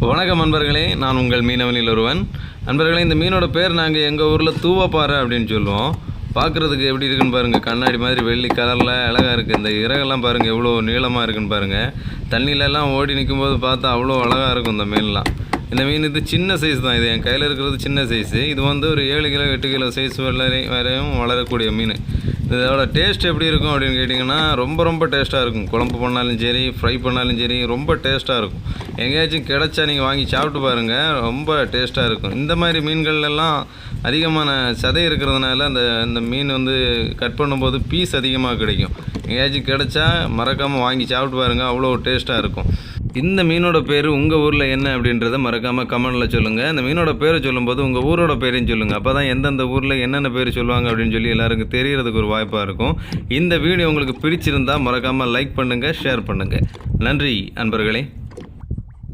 வணக்கம் நண்பர்களே, நான் உங்கள் மீனவனில் ஒருவன். நண்பர்களே, இந்த மீனோட பேர் நாங்கள் எங்கள் ஊரில் தூவப்பாறை அப்படின்னு சொல்லுவோம். பார்க்குறதுக்கு எப்படி இருக்குன்னு பாருங்கள். கண்ணாடி மாதிரி வெள்ளி கலரில் அழகாக இருக்குது. இந்த இறகெல்லாம் பாருங்கள் எவ்வளோ நீளமாக இருக்குன்னு பாருங்கள். தண்ணியிலலாம் ஓடி நிற்கும்போது பார்த்தா அவ்வளோ அழகாக இருக்கும் இந்த மீன்லாம். இந்த மீன் இது சின்ன சைஸ் தான். இது என் கையில் இருக்கிறது சின்ன சைஸு. இது வந்து ஒரு 7 கிலோ 8 கிலோ சைஸ் வரையும் வளரக்கூடிய மீன். இதோட டேஸ்ட் எப்படி இருக்கும் அப்படின்னு கேட்டிங்கன்னா ரொம்ப டேஸ்ட்டாக இருக்கும். குழம்பு பண்ணாலும் சரி, ஃப்ரை பண்ணாலும் சரி, ரொம்ப டேஸ்ட்டாக இருக்கும். எங்கேயாச்சும் கிடச்சா நீங்கள் வாங்கி சாப்பிட்டு பாருங்கள், ரொம்ப டேஸ்ட்டாக இருக்கும். இந்த மாதிரி மீன்கள்லாம் அதிகமான சதை இருக்கிறதுனால அந்த மீன் வந்து கட் பண்ணும்போது பீஸ் அதிகமாக கிடைக்கும். எங்கேயாச்சும் கிடச்சா மறக்காமல் வாங்கி சாப்பிட்டு பாருங்கள், அவ்வளோ டேஸ்ட்டாக இருக்கும். இந்த மீனோட பேர் உங்கள் ஊரில் என்ன அப்படின்றத மறக்காமல் கமெண்டில் சொல்லுங்கள். இந்த மீனோட பேரை சொல்லும்போது உங்கள் ஊரோட பேரையும் சொல்லுங்கள். அப்போ தான் எந்தெந்த ஊரில் என்னென்ன பேர் சொல்லுவாங்க அப்படின்னு சொல்லி எல்லாருக்கும் தெரியறதுக்கு ஒரு வாய்ப்பாக இருக்கும். இந்த வீடியோ உங்களுக்கு பிடிச்சிருந்தால் மறக்காமல் லைக் பண்ணுங்கள், ஷேர் பண்ணுங்கள். நன்றி அன்பர்களே.